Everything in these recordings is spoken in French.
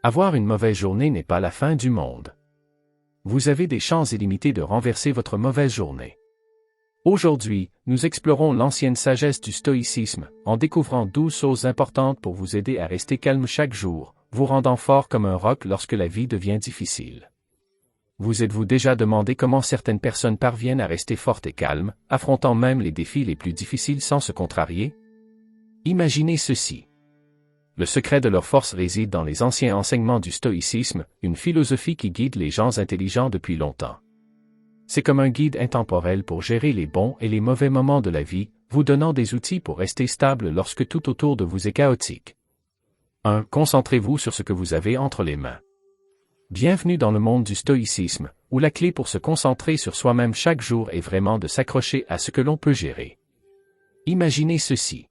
Avoir une mauvaise journée n'est pas la fin du monde. Vous avez des chances illimitées de renverser votre mauvaise journée. Aujourd'hui, nous explorons l'ancienne sagesse du stoïcisme, en découvrant 12 choses importantes pour vous aider à rester calme chaque jour, vous rendant fort comme un roc lorsque la vie devient difficile. Vous êtes-vous déjà demandé comment certaines personnes parviennent à rester fortes et calmes, affrontant même les défis les plus difficiles sans se contrarier? Imaginez ceci. Le secret de leur force réside dans les anciens enseignements du stoïcisme, une philosophie qui guide les gens intelligents depuis longtemps. C'est comme un guide intemporel pour gérer les bons et les mauvais moments de la vie, vous donnant des outils pour rester stable lorsque tout autour de vous est chaotique. 1. Concentrez-vous sur ce que vous avez entre les mains. Bienvenue dans le monde du stoïcisme, où la clé pour se concentrer sur soi-même chaque jour est vraiment de s'accrocher à ce que l'on peut gérer. Imaginez ceci.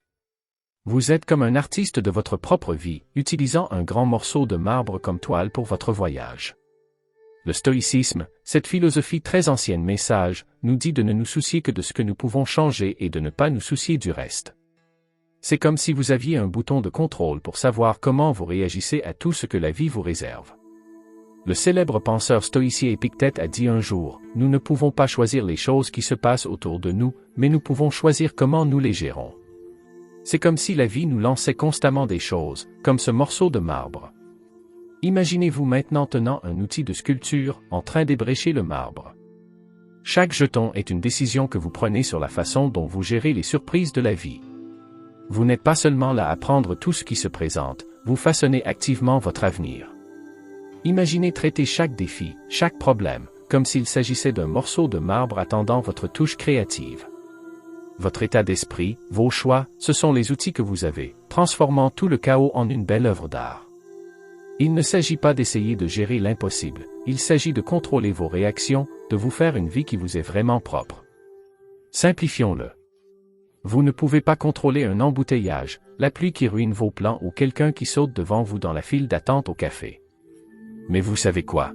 Vous êtes comme un artiste de votre propre vie, utilisant un grand morceau de marbre comme toile pour votre voyage. Le stoïcisme, cette philosophie très ancienne mais sage, nous dit de ne nous soucier que de ce que nous pouvons changer et de ne pas nous soucier du reste. C'est comme si vous aviez un bouton de contrôle pour savoir comment vous réagissez à tout ce que la vie vous réserve. Le célèbre penseur stoïcien Épictète a dit un jour, « Nous ne pouvons pas choisir les choses qui se passent autour de nous, mais nous pouvons choisir comment nous les gérons. » C'est comme si la vie nous lançait constamment des choses, comme ce morceau de marbre. Imaginez-vous maintenant tenant un outil de sculpture, en train d'ébrécher le marbre. Chaque jeton est une décision que vous prenez sur la façon dont vous gérez les surprises de la vie. Vous n'êtes pas seulement là à prendre tout ce qui se présente, vous façonnez activement votre avenir. Imaginez traiter chaque défi, chaque problème, comme s'il s'agissait d'un morceau de marbre attendant votre touche créative. Votre état d'esprit, vos choix, ce sont les outils que vous avez, transformant tout le chaos en une belle œuvre d'art. Il ne s'agit pas d'essayer de gérer l'impossible, il s'agit de contrôler vos réactions, de vous faire une vie qui vous est vraiment propre. Simplifions-le. Vous ne pouvez pas contrôler un embouteillage, la pluie qui ruine vos plans ou quelqu'un qui saute devant vous dans la file d'attente au café. Mais vous savez quoi?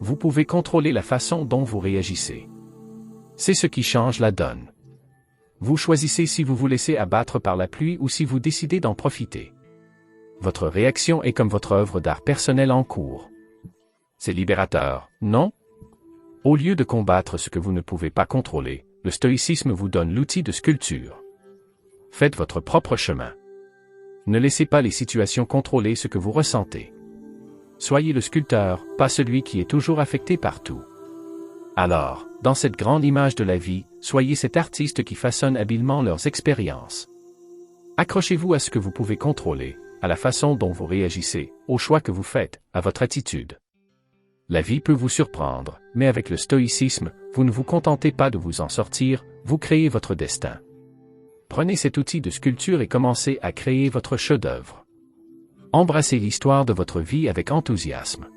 Vous pouvez contrôler la façon dont vous réagissez. C'est ce qui change la donne. Vous choisissez si vous vous laissez abattre par la pluie ou si vous décidez d'en profiter. Votre réaction est comme votre œuvre d'art personnelle en cours. C'est libérateur, non? Au lieu de combattre ce que vous ne pouvez pas contrôler, le stoïcisme vous donne l'outil de sculpture. Faites votre propre chemin. Ne laissez pas les situations contrôler ce que vous ressentez. Soyez le sculpteur, pas celui qui est toujours affecté par tout. Alors, dans cette grande image de la vie, soyez cet artiste qui façonne habilement leurs expériences. Accrochez-vous à ce que vous pouvez contrôler, à la façon dont vous réagissez, aux choix que vous faites, à votre attitude. La vie peut vous surprendre, mais avec le stoïcisme, vous ne vous contentez pas de vous en sortir, vous créez votre destin. Prenez cet outil de sculpture et commencez à créer votre chef-d'œuvre. Embrassez l'histoire de votre vie avec enthousiasme.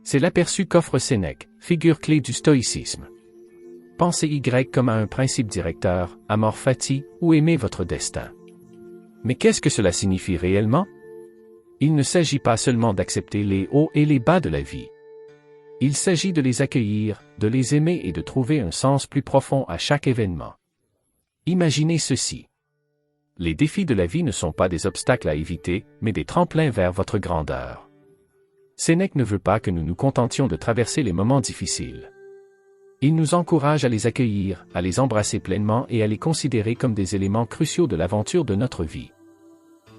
C'est l'aperçu qu'offre Sénèque, figure clé du stoïcisme. Pensez Y comme à un principe directeur, amor fati, ou aimez votre destin. Mais qu'est-ce que cela signifie réellement? Il ne s'agit pas seulement d'accepter les hauts et les bas de la vie. Il s'agit de les accueillir, de les aimer et de trouver un sens plus profond à chaque événement. Imaginez ceci. Les défis de la vie ne sont pas des obstacles à éviter, mais des tremplins vers votre grandeur. Sénèque ne veut pas que nous nous contentions de traverser les moments difficiles. Il nous encourage à les accueillir, à les embrasser pleinement et à les considérer comme des éléments cruciaux de l'aventure de notre vie.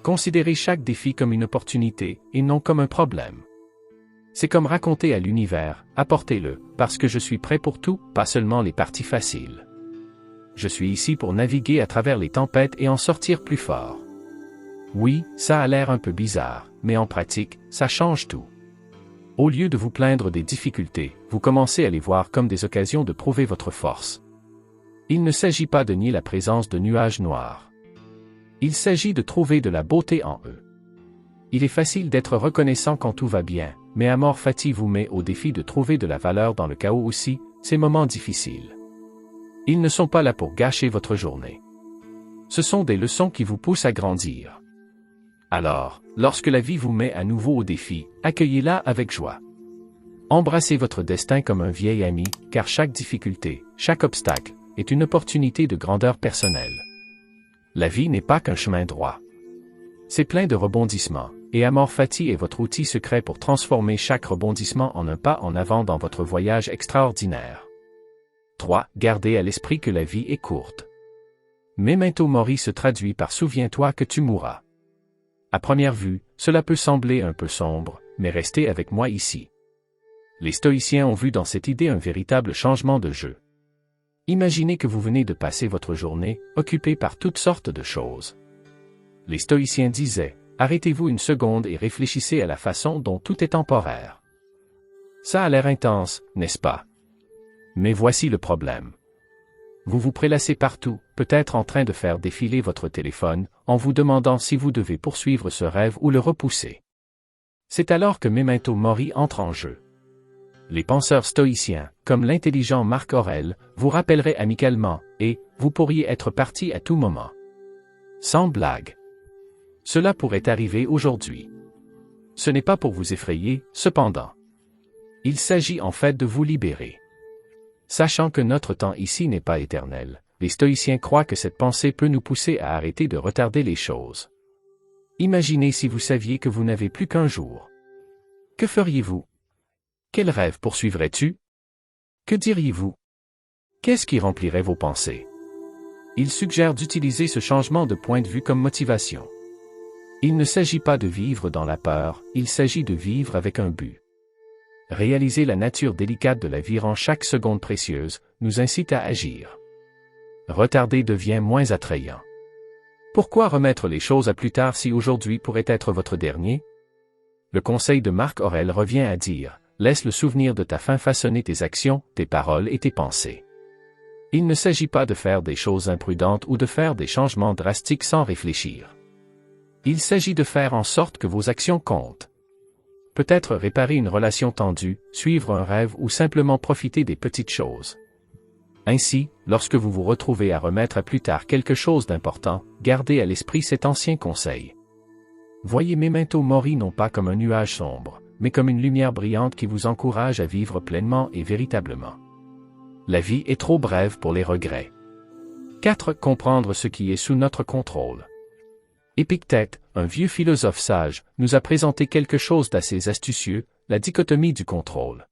Considérez chaque défi comme une opportunité, et non comme un problème. C'est comme raconter à l'univers, apportez-le, parce que je suis prêt pour tout, pas seulement les parties faciles. Je suis ici pour naviguer à travers les tempêtes et en sortir plus fort. Oui, ça a l'air un peu bizarre, mais en pratique, ça change tout. Au lieu de vous plaindre des difficultés, vous commencez à les voir comme des occasions de prouver votre force. Il ne s'agit pas de nier la présence de nuages noirs. Il s'agit de trouver de la beauté en eux. Il est facile d'être reconnaissant quand tout va bien, mais amor fati vous met au défi de trouver de la valeur dans le chaos aussi, ces moments difficiles. Ils ne sont pas là pour gâcher votre journée. Ce sont des leçons qui vous poussent à grandir. Alors, lorsque la vie vous met à nouveau au défi, accueillez-la avec joie. Embrassez votre destin comme un vieil ami, car chaque difficulté, chaque obstacle, est une opportunité de grandeur personnelle. La vie n'est pas qu'un chemin droit. C'est plein de rebondissements, Et Amor Fati est votre outil secret pour transformer chaque rebondissement en un pas en avant dans votre voyage extraordinaire. 3. Gardez à l'esprit que la vie est courte. Memento Mori se traduit par souviens-toi que tu mourras. À première vue, cela peut sembler un peu sombre, mais restez avec moi ici. Les stoïciens ont vu dans cette idée un véritable changement de jeu. Imaginez que vous venez de passer votre journée, occupé par toutes sortes de choses. Les stoïciens disaient, arrêtez-vous une seconde et réfléchissez à la façon dont tout est temporaire. Ça a l'air intense, n'est-ce pas? Mais voici le problème. Vous vous prélassez partout, peut-être en train de faire défiler votre téléphone, en vous demandant si vous devez poursuivre ce rêve ou le repousser. C'est alors que Memento Mori entre en jeu. Les penseurs stoïciens, comme l'intelligent Marc Aurèle, vous rappelleraient amicalement, et vous pourriez être parti à tout moment. Sans blague. Cela pourrait arriver aujourd'hui. Ce n'est pas pour vous effrayer, cependant. Il s'agit en fait de vous libérer. Sachant que notre temps ici n'est pas éternel, les stoïciens croient que cette pensée peut nous pousser à arrêter de retarder les choses. Imaginez si vous saviez que vous n'avez plus qu'un jour. Que feriez-vous? Quel rêve poursuivrais-tu? Que diriez-vous? Qu'est-ce qui remplirait vos pensées? Il suggère d'utiliser ce changement de point de vue comme motivation. Il ne s'agit pas de vivre dans la peur, il s'agit de vivre avec un but. Réaliser la nature délicate de la vie rend chaque seconde précieuse, nous incite à agir. Retarder devient moins attrayant. Pourquoi remettre les choses à plus tard si aujourd'hui pourrait être votre dernier? Le conseil de Marc Aurèle revient à dire, laisse le souvenir de ta fin façonner tes actions, tes paroles et tes pensées. Il ne s'agit pas de faire des choses imprudentes ou de faire des changements drastiques sans réfléchir. Il s'agit de faire en sorte que vos actions comptent. Peut-être réparer une relation tendue, suivre un rêve ou simplement profiter des petites choses. Ainsi, lorsque vous vous retrouvez à remettre à plus tard quelque chose d'important, gardez à l'esprit cet ancien conseil. Voyez Memento Mori non pas comme un nuage sombre, mais comme une lumière brillante qui vous encourage à vivre pleinement et véritablement. La vie est trop brève pour les regrets. 4. Comprendre ce qui est sous notre contrôle. Épictète, un vieux philosophe sage, nous a présenté quelque chose d'assez astucieux, la dichotomie du contrôle.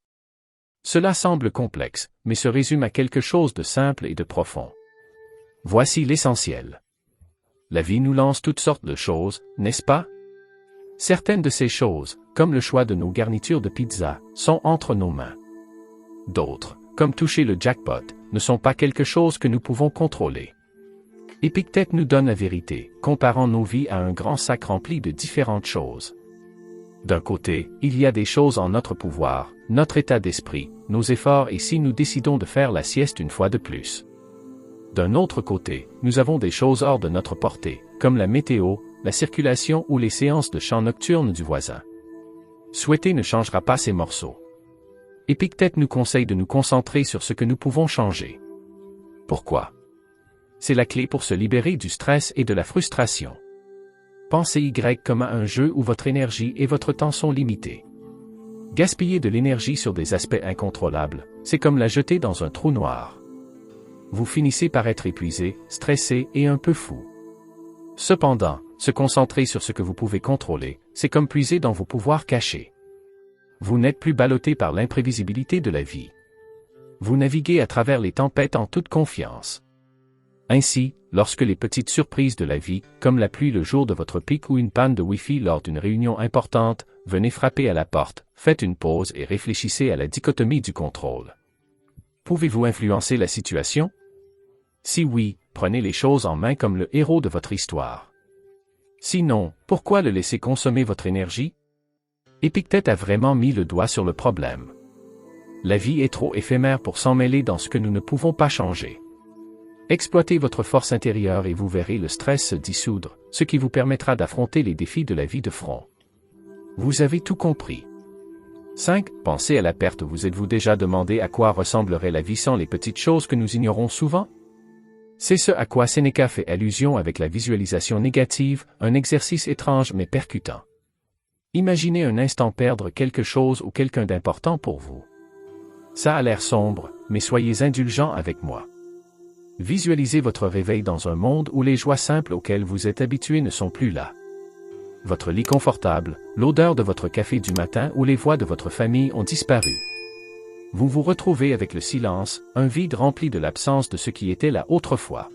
Cela semble complexe, mais se résume à quelque chose de simple et de profond. Voici l'essentiel. La vie nous lance toutes sortes de choses, n'est-ce pas? Certaines de ces choses, comme le choix de nos garnitures de pizza, sont entre nos mains. D'autres, comme toucher le jackpot, ne sont pas quelque chose que nous pouvons contrôler. Épictète nous donne la vérité, comparant nos vies à un grand sac rempli de différentes choses. D'un côté, il y a des choses en notre pouvoir, notre état d'esprit, nos efforts et si nous décidons de faire la sieste une fois de plus. D'un autre côté, nous avons des choses hors de notre portée, comme la météo, la circulation ou les séances de chant nocturne du voisin. Souhaiter ne changera pas ces morceaux. Épictète nous conseille de nous concentrer sur ce que nous pouvons changer. Pourquoi? C'est la clé pour se libérer du stress et de la frustration. Pensez Y comme à un jeu où votre énergie et votre temps sont limités. Gaspiller de l'énergie sur des aspects incontrôlables, c'est comme la jeter dans un trou noir. Vous finissez par être épuisé, stressé et un peu fou. Cependant, se concentrer sur ce que vous pouvez contrôler, c'est comme puiser dans vos pouvoirs cachés. Vous n'êtes plus ballotté par l'imprévisibilité de la vie. Vous naviguez à travers les tempêtes en toute confiance. Ainsi, lorsque les petites surprises de la vie, comme la pluie le jour de votre pic ou une panne de Wi-Fi lors d'une réunion importante, venez frapper à la porte, faites une pause et réfléchissez à la dichotomie du contrôle. Pouvez-vous influencer la situation? Si oui, prenez les choses en main comme le héros de votre histoire. Sinon, pourquoi le laisser consommer votre énergie? Épictète a vraiment mis le doigt sur le problème. La vie est trop éphémère pour s'en mêler dans ce que nous ne pouvons pas changer. Exploitez votre force intérieure et vous verrez le stress se dissoudre, ce qui vous permettra d'affronter les défis de la vie de front. Vous avez tout compris. 5. Pensez à la perte. Vous êtes-vous déjà demandé à quoi ressemblerait la vie sans les petites choses que nous ignorons souvent? C'est ce à quoi Sénéca fait allusion avec la visualisation négative, un exercice étrange mais percutant. Imaginez un instant perdre quelque chose ou quelqu'un d'important pour vous. Ça a l'air sombre, mais soyez indulgents avec moi. Visualisez votre réveil dans un monde où les joies simples auxquelles vous êtes habitué ne sont plus là. Votre lit confortable, l'odeur de votre café du matin ou les voix de votre famille ont disparu. Vous vous retrouvez avec le silence, un vide rempli de l'absence de ce qui était là autrefois.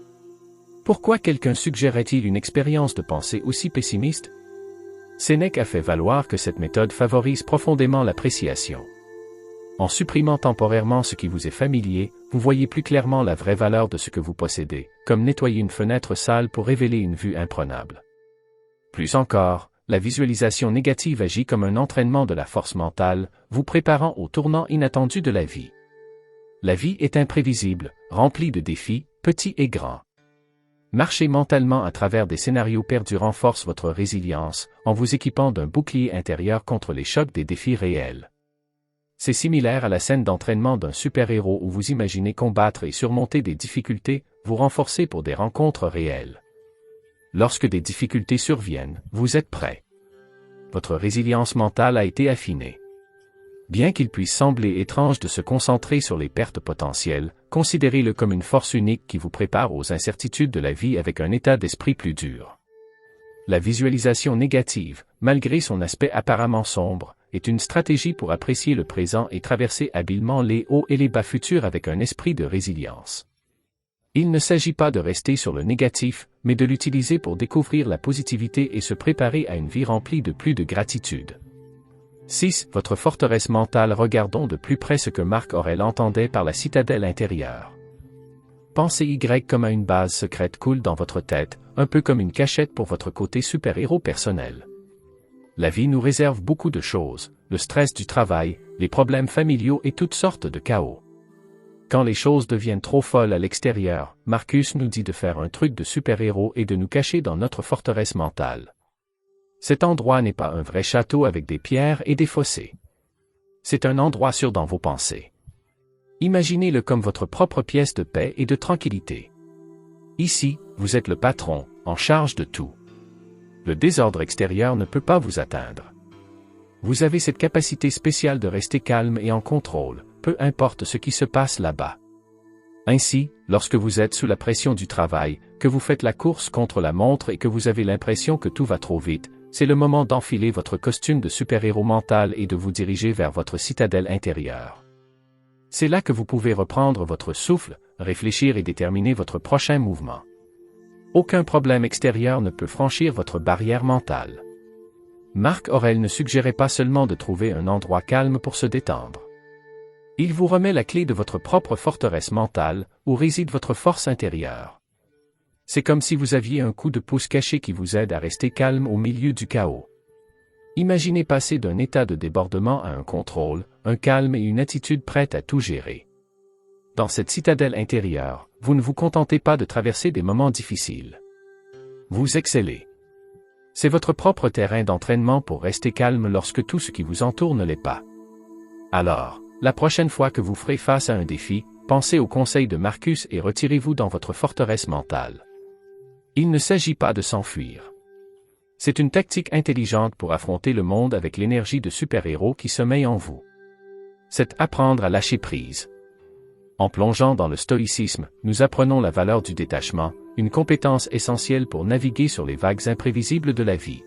Pourquoi quelqu'un suggérerait-il une expérience de pensée aussi pessimiste? Sénèque a fait valoir que cette méthode favorise profondément l'appréciation. En supprimant temporairement ce qui vous est familier, vous voyez plus clairement la vraie valeur de ce que vous possédez, comme nettoyer une fenêtre sale pour révéler une vue imprenable. Plus encore, la visualisation négative agit comme un entraînement de la force mentale, vous préparant au tournant inattendu de la vie. La vie est imprévisible, remplie de défis, petits et grands. Marcher mentalement à travers des scénarios perdus renforce votre résilience, en vous équipant d'un bouclier intérieur contre les chocs des défis réels. C'est similaire à la scène d'entraînement d'un super-héros où vous imaginez combattre et surmonter des difficultés, vous renforcez pour des rencontres réelles. Lorsque des difficultés surviennent, vous êtes prêt. Votre résilience mentale a été affinée. Bien qu'il puisse sembler étrange de se concentrer sur les pertes potentielles, considérez-le comme une force unique qui vous prépare aux incertitudes de la vie avec un état d'esprit plus dur. La visualisation négative, malgré son aspect apparemment sombre, est une stratégie pour apprécier le présent et traverser habilement les hauts et les bas futurs avec un esprit de résilience. Il ne s'agit pas de rester sur le négatif, mais de l'utiliser pour découvrir la positivité et se préparer à une vie remplie de plus de gratitude. 6. Votre forteresse mentale. Regardons de plus près ce que Marc Aurèle entendait par la citadelle intérieure. Pensez Y comme à une base secrète coule dans votre tête, un peu comme une cachette pour votre côté super-héros personnel. La vie nous réserve beaucoup de choses, le stress du travail, les problèmes familiaux et toutes sortes de chaos. Quand les choses deviennent trop folles à l'extérieur, Marcus nous dit de faire un truc de super-héros et de nous cacher dans notre forteresse mentale. Cet endroit n'est pas un vrai château avec des pierres et des fossés. C'est un endroit sûr dans vos pensées. Imaginez-le comme votre propre pièce de paix et de tranquillité. Ici, vous êtes le patron, en charge de tout. Le désordre extérieur ne peut pas vous atteindre. Vous avez cette capacité spéciale de rester calme et en contrôle, peu importe ce qui se passe là-bas. Ainsi, lorsque vous êtes sous la pression du travail, que vous faites la course contre la montre et que vous avez l'impression que tout va trop vite, c'est le moment d'enfiler votre costume de super-héros mental et de vous diriger vers votre citadelle intérieure. C'est là que vous pouvez reprendre votre souffle, réfléchir et déterminer votre prochain mouvement. Aucun problème extérieur ne peut franchir votre barrière mentale. Marc Aurèle ne suggérait pas seulement de trouver un endroit calme pour se détendre. Il vous remet la clé de votre propre forteresse mentale, où réside votre force intérieure. C'est comme si vous aviez un coup de pouce caché qui vous aide à rester calme au milieu du chaos. Imaginez passer d'un état de débordement à un contrôle, un calme et une attitude prête à tout gérer. Dans cette citadelle intérieure, vous ne vous contentez pas de traverser des moments difficiles. Vous excellez. C'est votre propre terrain d'entraînement pour rester calme lorsque tout ce qui vous entoure ne l'est pas. Alors, la prochaine fois que vous ferez face à un défi, pensez au conseil de Marcus et retirez-vous dans votre forteresse mentale. Il ne s'agit pas de s'enfuir. C'est une tactique intelligente pour affronter le monde avec l'énergie de super-héros qui sommeille en vous. C'est apprendre à lâcher prise. En plongeant dans le stoïcisme, nous apprenons la valeur du détachement, une compétence essentielle pour naviguer sur les vagues imprévisibles de la vie.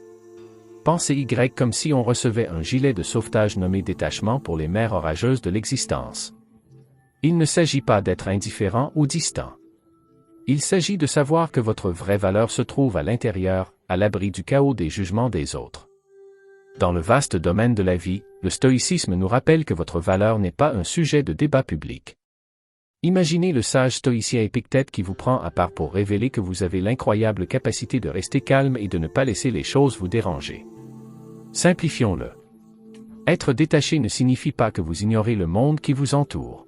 Pensez Y comme si on recevait un gilet de sauvetage nommé détachement pour les mers orageuses de l'existence. Il ne s'agit pas d'être indifférent ou distant. Il s'agit de savoir que votre vraie valeur se trouve à l'intérieur, à l'abri du chaos des jugements des autres. Dans le vaste domaine de la vie, le stoïcisme nous rappelle que votre valeur n'est pas un sujet de débat public. Imaginez le sage stoïcien Épictète qui vous prend à part pour révéler que vous avez l'incroyable capacité de rester calme et de ne pas laisser les choses vous déranger. Simplifions-le. Être détaché ne signifie pas que vous ignorez le monde qui vous entoure.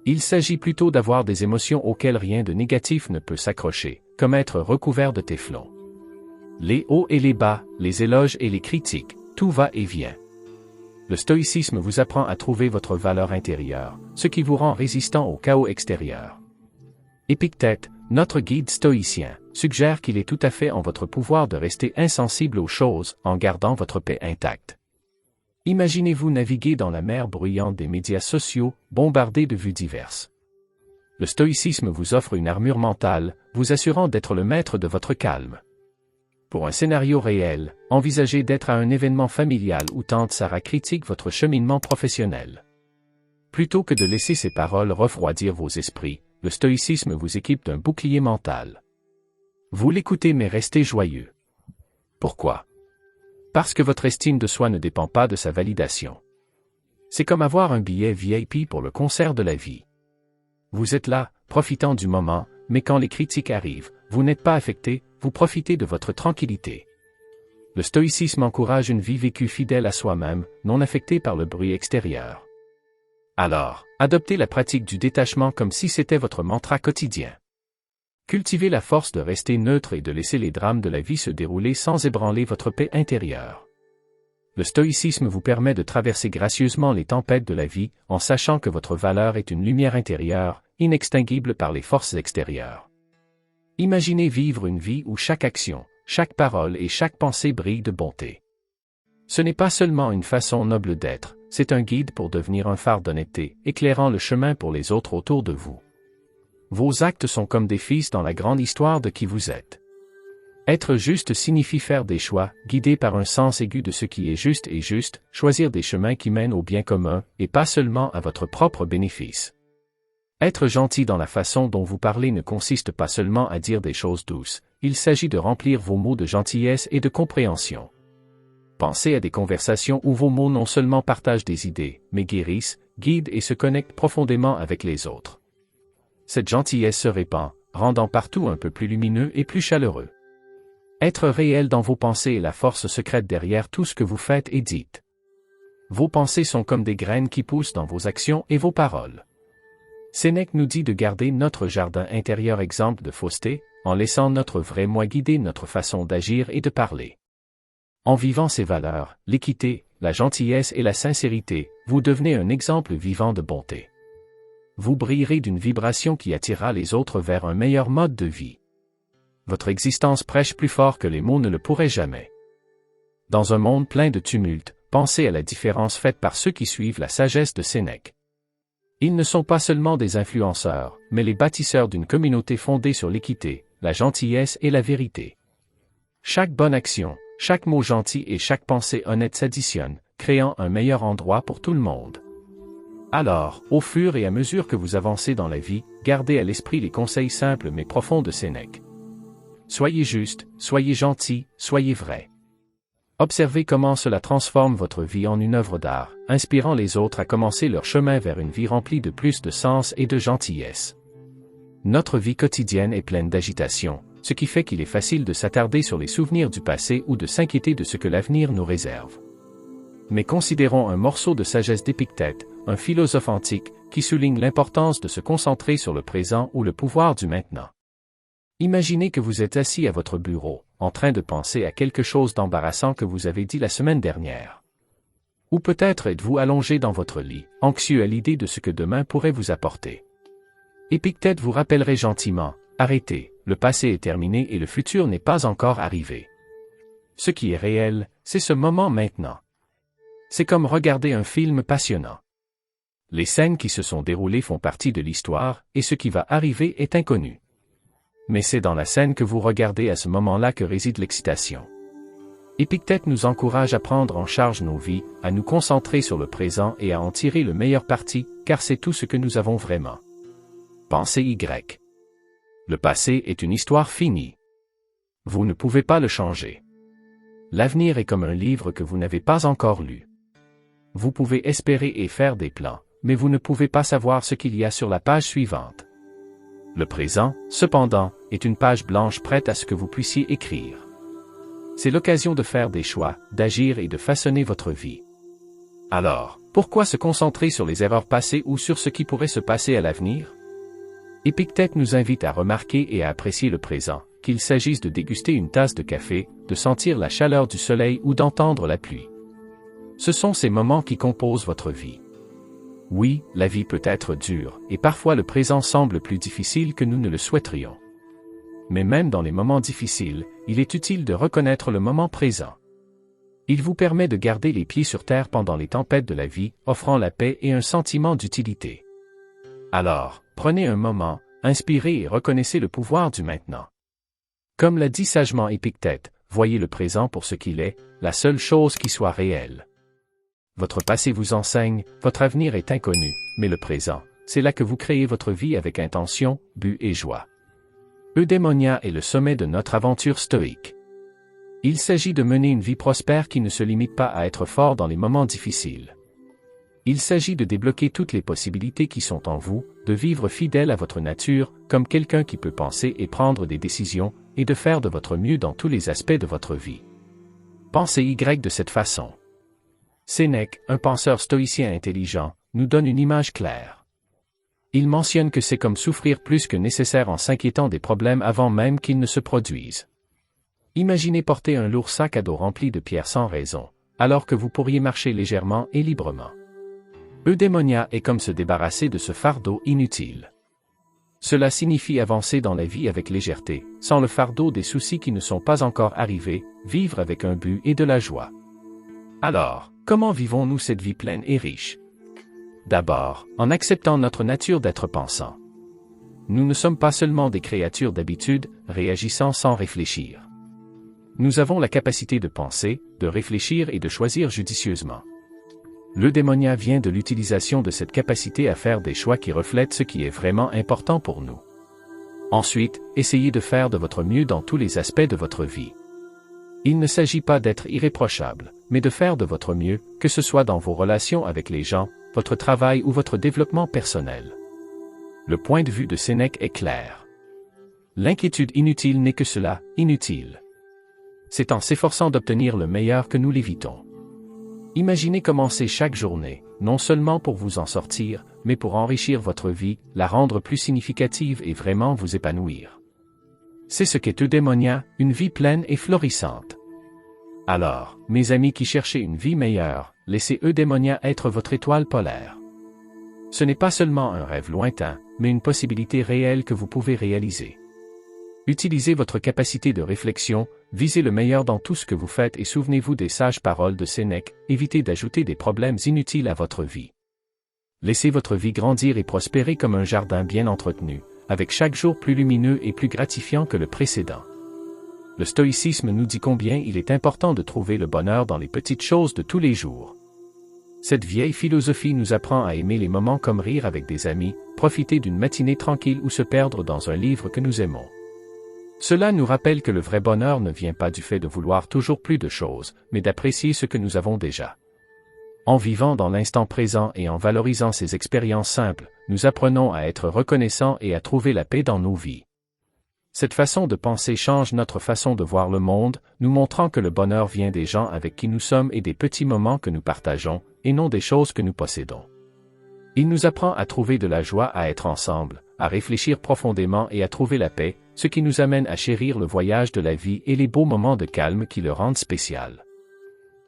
Il s'agit plutôt d'avoir des émotions auxquelles rien de négatif ne peut s'accrocher, comme être recouvert de téflon. Les hauts et les bas, les éloges et les critiques, tout va et vient. Le stoïcisme vous apprend à trouver votre valeur intérieure, ce qui vous rend résistant au chaos extérieur. Épictète, notre guide stoïcien, suggère qu'il est tout à fait en votre pouvoir de rester insensible aux choses en gardant votre paix intacte. Imaginez-vous naviguer dans la mer bruyante des médias sociaux, bombardés de vues diverses. Le stoïcisme vous offre une armure mentale, vous assurant d'être le maître de votre calme. Pour un scénario réel, envisagez d'être à un événement familial où tante Sarah critique votre cheminement professionnel. Plutôt que de laisser ces paroles refroidir vos esprits, le stoïcisme vous équipe d'un bouclier mental. Vous l'écoutez mais restez joyeux. Pourquoi? Parce que votre estime de soi ne dépend pas de sa validation. C'est comme avoir un billet VIP pour le concert de la vie. Vous êtes là, profitant du moment, mais quand les critiques arrivent, vous n'êtes pas affecté, vous profitez de votre tranquillité. Le stoïcisme encourage une vie vécue fidèle à soi-même, non affectée par le bruit extérieur. Alors, adoptez la pratique du détachement comme si c'était votre mantra quotidien. Cultivez la force de rester neutre et de laisser les drames de la vie se dérouler sans ébranler votre paix intérieure. Le stoïcisme vous permet de traverser gracieusement les tempêtes de la vie, en sachant que votre valeur est une lumière intérieure, inextinguible par les forces extérieures. Imaginez vivre une vie où chaque action, chaque parole et chaque pensée brillent de bonté. Ce n'est pas seulement une façon noble d'être, c'est un guide pour devenir un phare d'honnêteté, éclairant le chemin pour les autres autour de vous. Vos actes sont comme des fils dans la grande histoire de qui vous êtes. Être juste signifie faire des choix, guidés par un sens aigu de ce qui est juste et juste, choisir des chemins qui mènent au bien commun, et pas seulement à votre propre bénéfice. Être gentil dans la façon dont vous parlez ne consiste pas seulement à dire des choses douces, il s'agit de remplir vos mots de gentillesse et de compréhension. Pensez à des conversations où vos mots non seulement partagent des idées, mais guérissent, guident et se connectent profondément avec les autres. Cette gentillesse se répand, rendant partout un peu plus lumineux et plus chaleureux. Être réel dans vos pensées est la force secrète derrière tout ce que vous faites et dites. Vos pensées sont comme des graines qui poussent dans vos actions et vos paroles. Sénèque nous dit de garder notre jardin intérieur exempt de fausseté, en laissant notre vrai moi guider notre façon d'agir et de parler. En vivant ces valeurs, l'équité, la gentillesse et la sincérité, vous devenez un exemple vivant de bonté. Vous brillerez d'une vibration qui attirera les autres vers un meilleur mode de vie. Votre existence prêche plus fort que les mots ne le pourraient jamais. Dans un monde plein de tumulte, pensez à la différence faite par ceux qui suivent la sagesse de Sénèque. Ils ne sont pas seulement des influenceurs, mais les bâtisseurs d'une communauté fondée sur l'équité, la gentillesse et la vérité. Chaque bonne action, chaque mot gentil et chaque pensée honnête s'additionnent, créant un meilleur endroit pour tout le monde. Alors, au fur et à mesure que vous avancez dans la vie, gardez à l'esprit les conseils simples mais profonds de Sénèque. Soyez juste, soyez gentil, soyez vrai. Observez comment cela transforme votre vie en une œuvre d'art, inspirant les autres à commencer leur chemin vers une vie remplie de plus de sens et de gentillesse. Notre vie quotidienne est pleine d'agitation, ce qui fait qu'il est facile de s'attarder sur les souvenirs du passé ou de s'inquiéter de ce que l'avenir nous réserve. Mais considérons un morceau de sagesse d'Épictète, un philosophe antique, qui souligne l'importance de se concentrer sur le présent ou le pouvoir du maintenant. Imaginez que vous êtes assis à votre bureau, en train de penser à quelque chose d'embarrassant que vous avez dit la semaine dernière. Ou peut-être êtes-vous allongé dans votre lit, anxieux à l'idée de ce que demain pourrait vous apporter. Épictète vous rappellerait gentiment, arrêtez, le passé est terminé et le futur n'est pas encore arrivé. Ce qui est réel, c'est ce moment maintenant. C'est comme regarder un film passionnant. Les scènes qui se sont déroulées font partie de l'histoire, et ce qui va arriver est inconnu. Mais c'est dans la scène que vous regardez à ce moment-là que réside l'excitation. Épictète nous encourage à prendre en charge nos vies, à nous concentrer sur le présent et à en tirer le meilleur parti, car c'est tout ce que nous avons vraiment. Pensée Y. Le passé est une histoire finie. Vous ne pouvez pas le changer. L'avenir est comme un livre que vous n'avez pas encore lu. Vous pouvez espérer et faire des plans, mais vous ne pouvez pas savoir ce qu'il y a sur la page suivante. Le présent, cependant, est une page blanche prête à ce que vous puissiez écrire. C'est l'occasion de faire des choix, d'agir et de façonner votre vie. Alors, pourquoi se concentrer sur les erreurs passées ou sur ce qui pourrait se passer à l'avenir? Épictète nous invite à remarquer et à apprécier le présent, qu'il s'agisse de déguster une tasse de café, de sentir la chaleur du soleil ou d'entendre la pluie. Ce sont ces moments qui composent votre vie. Oui, la vie peut être dure, et parfois le présent semble plus difficile que nous ne le souhaiterions. Mais même dans les moments difficiles, il est utile de reconnaître le moment présent. Il vous permet de garder les pieds sur terre pendant les tempêtes de la vie, offrant la paix et un sentiment d'utilité. Alors, prenez un moment, inspirez et reconnaissez le pouvoir du maintenant. Comme l'a dit sagement Épictète, voyez le présent pour ce qu'il est, la seule chose qui soit réelle. Votre passé vous enseigne, votre avenir est inconnu, mais le présent, c'est là que vous créez votre vie avec intention, but et joie. Eudémonia est le sommet de notre aventure stoïque. Il s'agit de mener une vie prospère qui ne se limite pas à être fort dans les moments difficiles. Il s'agit de débloquer toutes les possibilités qui sont en vous, de vivre fidèle à votre nature, comme quelqu'un qui peut penser et prendre des décisions, et de faire de votre mieux dans tous les aspects de votre vie. Pensez Y de cette façon. Sénèque, un penseur stoïcien intelligent, nous donne une image claire. Il mentionne que c'est comme souffrir plus que nécessaire en s'inquiétant des problèmes avant même qu'ils ne se produisent. Imaginez porter un lourd sac à dos rempli de pierres sans raison, alors que vous pourriez marcher légèrement et librement. Eudémonia est comme se débarrasser de ce fardeau inutile. Cela signifie avancer dans la vie avec légèreté, sans le fardeau des soucis qui ne sont pas encore arrivés, vivre avec un but et de la joie. Alors, comment vivons-nous cette vie pleine et riche? D'abord, en acceptant notre nature d'être pensant. Nous ne sommes pas seulement des créatures d'habitude, réagissant sans réfléchir. Nous avons la capacité de penser, de réfléchir et de choisir judicieusement. L'eudémonia vient de l'utilisation de cette capacité à faire des choix qui reflètent ce qui est vraiment important pour nous. Ensuite, essayez de faire de votre mieux dans tous les aspects de votre vie. Il ne s'agit pas d'être irréprochable, mais de faire de votre mieux, que ce soit dans vos relations avec les gens, votre travail ou votre développement personnel. Le point de vue de Sénèque est clair. L'inquiétude inutile n'est que cela, inutile. C'est en s'efforçant d'obtenir le meilleur que nous l'évitons. Imaginez commencer chaque journée, non seulement pour vous en sortir, mais pour enrichir votre vie, la rendre plus significative et vraiment vous épanouir. C'est ce qu'est Eudémonia, une vie pleine et florissante. Alors, mes amis qui cherchez une vie meilleure, laissez Eudémonia être votre étoile polaire. Ce n'est pas seulement un rêve lointain, mais une possibilité réelle que vous pouvez réaliser. Utilisez votre capacité de réflexion, visez le meilleur dans tout ce que vous faites et souvenez-vous des sages paroles de Sénèque, évitez d'ajouter des problèmes inutiles à votre vie. Laissez votre vie grandir et prospérer comme un jardin bien entretenu, avec chaque jour plus lumineux et plus gratifiant que le précédent. Le stoïcisme nous dit combien il est important de trouver le bonheur dans les petites choses de tous les jours. Cette vieille philosophie nous apprend à aimer les moments comme rire avec des amis, profiter d'une matinée tranquille ou se perdre dans un livre que nous aimons. Cela nous rappelle que le vrai bonheur ne vient pas du fait de vouloir toujours plus de choses, mais d'apprécier ce que nous avons déjà. En vivant dans l'instant présent et en valorisant ces expériences simples, nous apprenons à être reconnaissants et à trouver la paix dans nos vies. Cette façon de penser change notre façon de voir le monde, nous montrant que le bonheur vient des gens avec qui nous sommes et des petits moments que nous partageons, et non des choses que nous possédons. Il nous apprend à trouver de la joie à être ensemble, à réfléchir profondément et à trouver la paix, ce qui nous amène à chérir le voyage de la vie et les beaux moments de calme qui le rendent spécial.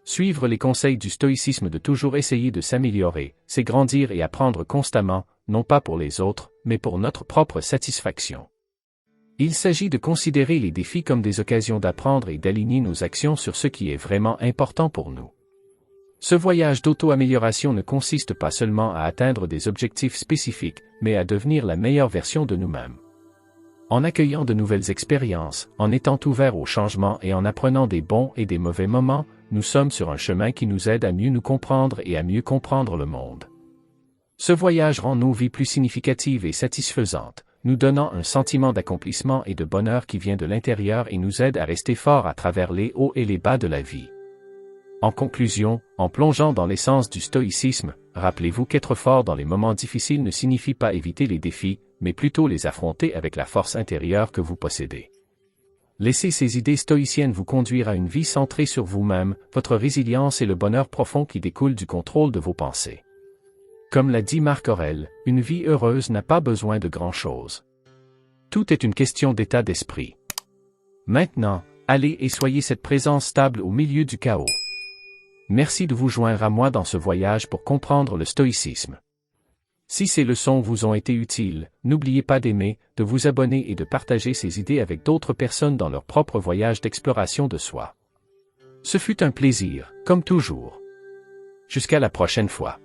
Suivre les conseils du stoïcisme de toujours essayer de s'améliorer, c'est grandir et apprendre constamment, non pas pour les autres, mais pour notre propre satisfaction. Il s'agit de considérer les défis comme des occasions d'apprendre et d'aligner nos actions sur ce qui est vraiment important pour nous. Ce voyage d'auto-amélioration ne consiste pas seulement à atteindre des objectifs spécifiques, mais à devenir la meilleure version de nous-mêmes. En accueillant de nouvelles expériences, en étant ouverts au changement et en apprenant des bons et des mauvais moments, nous sommes sur un chemin qui nous aide à mieux nous comprendre et à mieux comprendre le monde. Ce voyage rend nos vies plus significatives et satisfaisantes, nous donnant un sentiment d'accomplissement et de bonheur qui vient de l'intérieur et nous aide à rester forts à travers les hauts et les bas de la vie. En conclusion, en plongeant dans l'essence du stoïcisme, rappelez-vous qu'être fort dans les moments difficiles ne signifie pas éviter les défis, mais plutôt les affronter avec la force intérieure que vous possédez. Laissez ces idées stoïciennes vous conduire à une vie centrée sur vous-même, votre résilience et le bonheur profond qui découle du contrôle de vos pensées. Comme l'a dit Marc Aurèle, une vie heureuse n'a pas besoin de grand-chose. Tout est une question d'état d'esprit. Maintenant, allez et soyez cette présence stable au milieu du chaos. Merci de vous joindre à moi dans ce voyage pour comprendre le stoïcisme. Si ces leçons vous ont été utiles, n'oubliez pas d'aimer, de vous abonner et de partager ces idées avec d'autres personnes dans leur propre voyage d'exploration de soi. Ce fut un plaisir, comme toujours. Jusqu'à la prochaine fois.